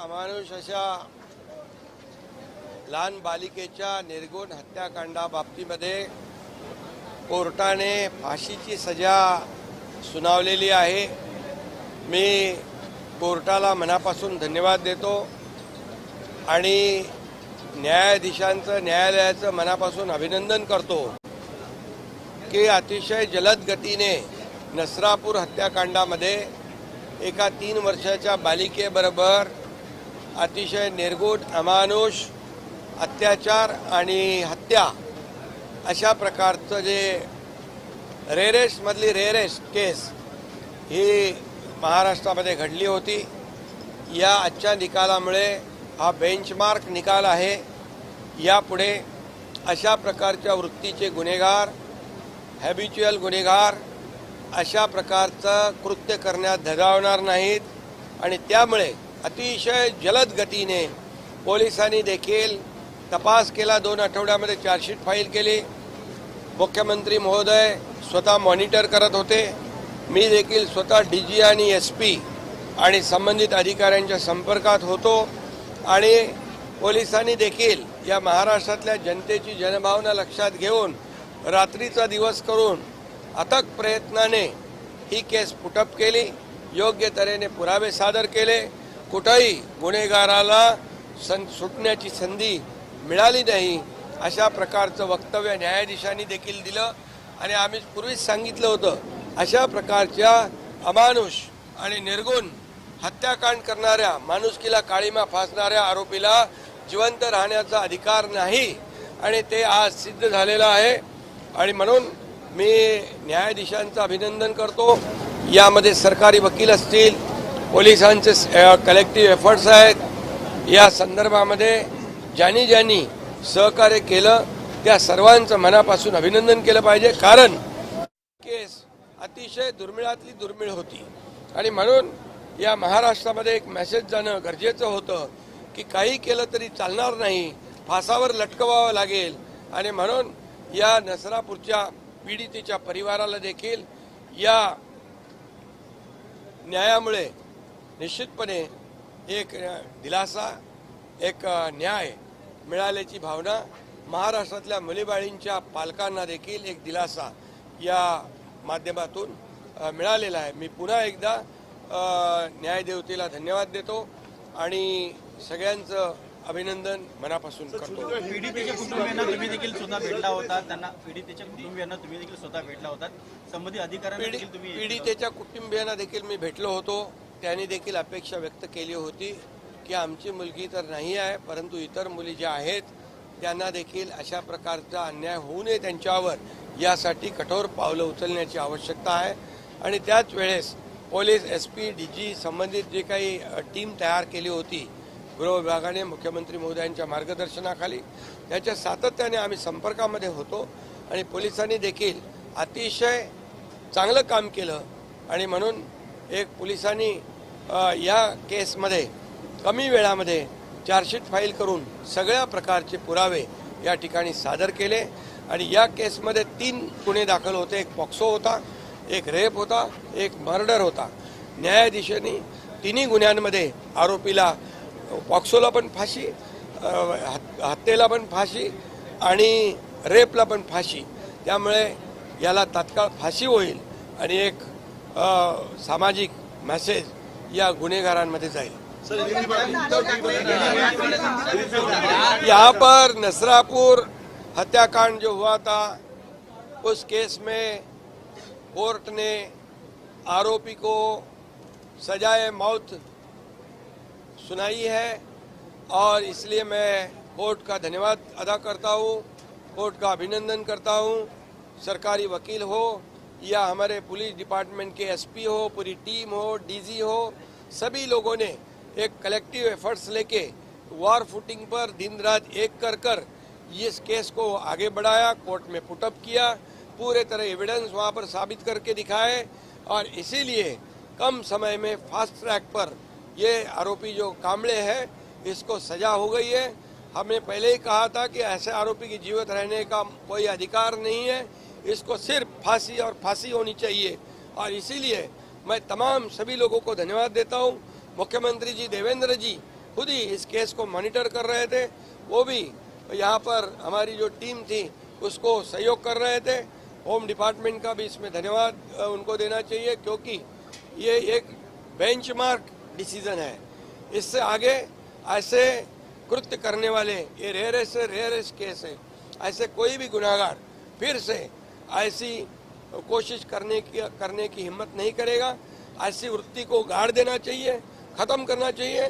अमानुष अशा लहान बालिकेच्या निर्गुण हत्याकांडाबाबतीमध्ये कोर्टाने फाशीची सजा सुनावलेली आहे। मी कोर्टाला मनापासून धन्यवाद देतो आणि न्यायाधीशांचं मनापासून अभिनंदन करतो की अतिशय जलद गतीने नसरापूर हत्याकांडामध्ये एका 3 वर्षाच्या बालिकेबरोबर अतिशय निर्गुण अमानुष अत्याचार आणि हत्या अशा प्रकारचं जे रेअरेस्टमधली रेअरेस्ट केस ही महाराष्ट्रामध्ये घडली होती। या आजच्या निकालामुळे हा बेंचमार्क निकाल आहे। यापुढे अशा प्रकारच्या वृत्तीचे गुन्हेगार, हॅबिच्युअल गुन्हेगार अशा प्रकारचं कृत्य करण्यात धजावणार नाहीत आणि त्यामुळे अतिशय जलद गतीने पोलिसांनी देखील तपास केला। 2 आठवड्यामध्ये चार्जशीट फाईल केली। मुख्यमंत्री महोदय स्वतः मॉनिटर करत होते। मी देखील स्वतः DG आणि SP आणि संबंधित अधिकाऱ्यांच्या संपर्कात होतो आणि पोलिसांनी देखील या महाराष्ट्रातल्या जनतेची जनभावना लक्षात घेऊन रात्रीचा दिवस करून अथक प्रयत्नाने ही केस पुटअप केली। योग्य तऱ्हेने पुरावे सादर केले। कुठेही गुन्हेगाराला सुटण्याची संधी मिळाली नाही अशा प्रकारचं वक्तव्य न्यायाधीशांनी देखील दिलं आणि आम्ही पूर्वीच सांगितलं होतं अशा प्रकारच्या अमानुष आणि निर्गुण हत्याकांड करणाऱ्या, माणुसकीला काळीमा फासणाऱ्या आरोपीला जिवंत राहण्याचा अधिकार नाही आणि ते आज सिद्ध झालेलं आहे। आणि म्हणून मी न्यायाधीशांचं अभिनंदन करतो। यामध्ये सरकारी वकील असतील, पोलिसांचे कलेक्टिव्ह एफर्ट्स आहेत। या संदर्भामध्ये ज्यांनी सहकार्य केलं त्या सर्वांचं मनापासून अभिनंदन केलं पाहिजे, कारण केस अतिशय दुर्मिळातली दुर्मिळ होती आणि म्हणून या महाराष्ट्रामध्ये एक मेसेज जाणं गरजेचं होतं की काही केलं तरी चालणार नाही, फासावर लटकवावं लागेल। आणि म्हणून या नसरापूरच्या पीडितेच्या परिवाराला देखील या न्यायामुळे निश्चितपणे एक दिलासा, एक न्याय मिळाल्याची भावना, महाराष्ट्रातल्या मुलीबाळींच्या पालकांना देखील एक दिलासा या माध्यमातून मिळालेला आहे। मी पुन्हा एकदा न्यायदेवतेला धन्यवाद देतो आणि सगळ्यांचं अभिनंदन मनापासून करतो। पीडितेच्या कुटुंबियांना तुम्ही देखील स्वतः भेटला होता, त्यांना पीडितेच्या कुटुंबियांना तुम्ही देखील स्वतः भेटला होता, संबंधित अधिकाऱ्यांना देखील तुम्ही पीडितेच्या कुटुंबियांना देखील मी भेटलो होतो। त्यांनी देखील अपेक्षा व्यक्त केली होती की आमची मुलगी तर नाही आहे, परंतु इतर मुली ज्या आहेत त्यांना देखील अशा प्रकारचा अन्याय होऊ नये त्यांच्यावर, यासाठी कठोर पावलं उचलण्याची आवश्यकता आहे। आणि त्याच वेळेस पोलीस, SP, DG संबंधित जे काही टीम तयार केली होती गृह विभागाने मुख्यमंत्री महोदयांच्या मार्गदर्शनाखाली, त्याच्या सातत्याने आम्ही संपर्कामध्ये होतो आणि पोलिसांनी देखील अतिशय चांगलं काम केलं। आणि म्हणून एक पोलिसांनी या केसमध्ये कमी वेळामध्ये चार्जशीट फाईल करून सगळ्या प्रकारचे पुरावे या ठिकाणी सादर केले आणि या केसमध्ये 3 गुन्हे दाखल होते। एक पॉक्सो होता, एक रेप होता, एक मर्डर होता। न्यायाधीशांनी 3ही गुन्ह्यांमध्ये आरोपीला पॉक्सोला पण फाशी, हत्येला पण फाशी आणि रेपला पण फाशी, त्यामुळे याला तात्काळ फाशी होईल आणि एक सामाजिक मेसेज या गुन्हेगारांमध्ये जाईल। यहाँ पर नसरापुर हत्याकांड जो हुआ था, उस केस में कोर्ट ने आरोपी को सजाए मौत सुनाई है और इसलिए मैं कोर्ट का धन्यवाद अदा करता हूँ, कोर्ट का अभिनंदन करता हूँ। सरकारी वकील हो या हमारे पुलिस डिपार्टमेंट के SP हो, पूरी टीम हो, DG हो, सभी लोगों ने एक कलेक्टिव एफर्ट्स लेके वॉर फुटिंग पर दिन रात एक कर इस केस को आगे बढ़ाया, कोर्ट में पुटअप किया, पूरे तरह एविडेंस वहाँ पर साबित करके दिखाए और इसीलिए कम समय में फास्ट ट्रैक पर ये आरोपी जो कांबळे है इसको सजा हो गई है। हमने पहले ही कहा था कि ऐसे आरोपी की जीवित रहने का कोई अधिकार नहीं है, इसको सिर्फ फांसी और फांसी होनी चाहिए। और इसीलिए मैं तमाम सभी लोगों को धन्यवाद देता हूँ। मुख्यमंत्री जी देवेंद्र जी खुद ही इस केस को मॉनिटर कर रहे थे, वो भी यहाँ पर हमारी जो टीम थी उसको सहयोग कर रहे थे। होम डिपार्टमेंट का भी इसमें धन्यवाद उनको देना चाहिए, क्योंकि ये एक बेंचमार्क डिसीजन है। इससे आगे ऐसे कृत्य करने वाले, ये रेयरेस्ट केस है, ऐसे कोई भी गुनाहगार फिर से ऐसी कोशिश करने की हिम्मत नहीं करेगा। ऐसी वृत्ति को गाड़ देना चाहिए, खत्म करना चाहिए।